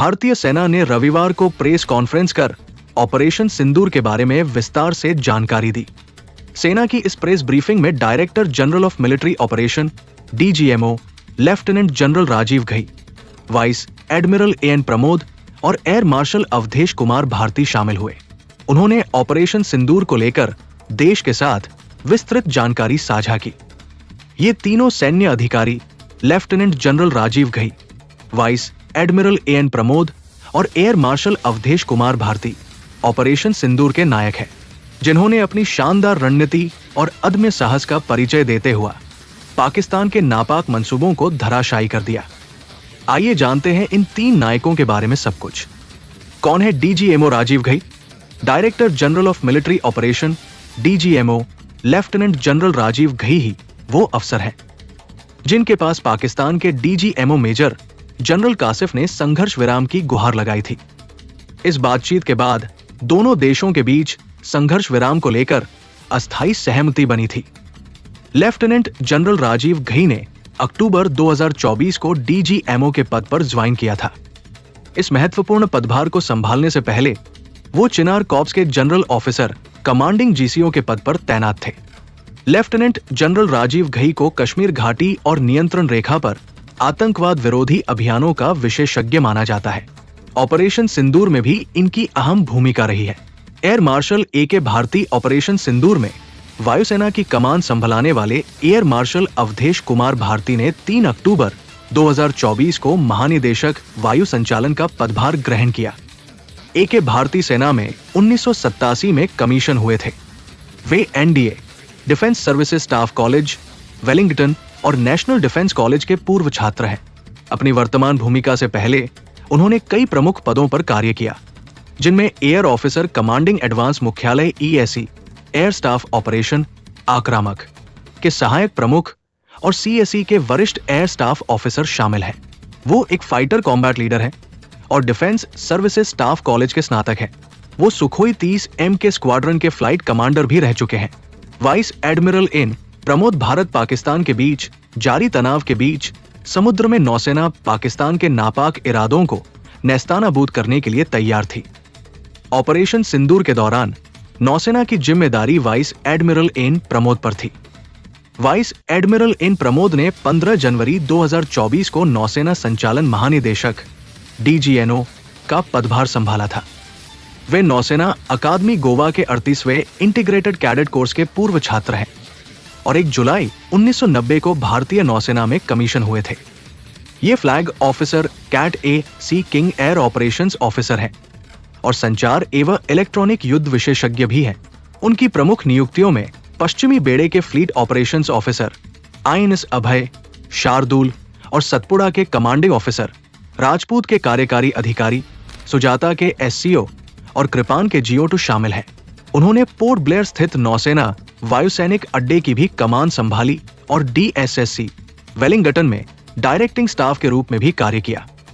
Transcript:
भारतीय सेना ने रविवार को प्रेस कॉन्फ्रेंस कर ऑपरेशन सिंदूर के बारे में विस्तार से जानकारी दी। सेना की इस प्रेस ब्रीफिंग में director general of military operation DGMO lieutenant general Rajiv Ghai, vice admiral AN Pramod और एयर मार्शल अवधेश कुमार भारती शामिल हुए। उन्होंने ऑपरेशन सिंदूर को लेकर देश के साथ विस्तृत जानकारी साझा की। ये तीनों सैन्य अधिकारी lieutenant general Rajiv Ghai, vice admiral AN Pramod और air marshal Awadhesh Kumar Bharti operation Sindoor के नायक हैं, जिन्होंने अपनी शानदार रणनीति और अदम्य साहस का परिचय देते हुआ पाकिस्तान के नापाक मंसूबों को धराशायी कर दिया। आइए जानते हैं इन तीन नायकों के बारे में सब कुछ। कौन है DGMO Rajiv Ghai? Director general of military operation DGMO lieutenant general Rajiv Ghai ही वो अफसर हैं जिनके पास पाकिस्तान के DGMO मेजर जनरल कासिफ ने संघर्ष विराम की गुहार लगाई थी। इस बातचीत के बाद दोनों देशों के बीच संघर्ष विराम को लेकर अस्थायी सहमति बनी थी। लेफ्टिनेंट जनरल राजीव घई ने अक्टूबर 2024 को DGMO के पद पर ज्वाइन किया था। इस महत्वपूर्ण पदभार को संभालने से पहले वो चिनार कॉर्प्स के जनरल ऑफिसर कमांडिंग GCO के पद पर तैनात थे। लेफ्टिनेंट जनरल राजीव घई को कश्मीर घाटी और नियंत्रण रेखा पर आतंकवाद विरोधी अभियानों का विशेषज्ञ माना जाता है। ऑपरेशन सिंदूर में भी इनकी अहम भूमिका रही है। Air marshal AK Bharti operation Sindoor में वायुसेना की कमान संभालने वाले एयर मार्शल अवधेश कुमार भारती ने 3 अक्टूबर 2024 को महानिदेशक वायु संचालन का पदभार ग्रहण किया। AK भारती सेना में 1987 में कमीशन हुए थे। वे NDA defence services staff college, Wellington और नेशनल डिफेंस कॉलेज के पूर्व छात्र हैं। अपनी वर्तमान भूमिका से पहले उन्होंने कई प्रमुख पदों पर कार्य किया, जिनमें एयर ऑफिसर कमांडिंग एडवांस मुख्यालय ESE, एयर स्टाफ ऑपरेशन आक्रामक के सहायक प्रमुख और CSE के वरिष्ठ एयर स्टाफ ऑफिसर शामिल हैं। वो एक फाइटर कॉम्बैट लीडर हैं और डिफेंस सर्विसेज स्टाफ कॉलेज के स्नातक हैं। वो सुखोई 30M के स्क्वाड्रन के फ्लाइट कमांडर भी रह चुके हैं। Vice admiral AN Pramod Bharat Pakistan के बीच जारी तनाव के बीच समुद्र में नौसेना पाकिस्तान के नापाक इरादों को नेस्तानाबूद करने के लिए तैयार थी। ऑपरेशन सिंदूर के दौरान नौसेना की जिम्मेदारी वाइस एडमिरल AN प्रमोद पर थी। वाइस एडमिरल AN प्रमोद ने 15 जनवरी 2024 को नौसेना संचालन महानिदेशक DGNO का पदभार संभाला था। वे नौसेना अकादमी गोवा के 38वें इंटीग्रेटेड कैडेट कोर्स के पूर्व छात्र हैं और 1 जुलाई 1990 को भारतीय नौसेना में कमीशन हुए थे। ये flag officer cat A Sea King air operations officer हैं और संचार एवं इलेक्ट्रॉनिक युद्ध विशेषज्ञ भी हैं। उनकी प्रमुख नियुक्तियों में पश्चिमी बेड़े के फ्लीट ऑपरेशंस ऑफिसर INS अभय, शार्दुल और सतपुड़ा के कमांडिंग ऑफिसर, राजपूत के कार्यकारी अधिकारी, सुजाता के SCO और कृपान के GO2 शामिल हैं। उन्होंने पोर्ट ब्लेयर स्थित नौसेना वायुसैनिक अड्डे की भी कमान संभाली और DSSC वेलिंगटन में डायरेक्टिंग स्टाफ के रूप में भी कार्य किया।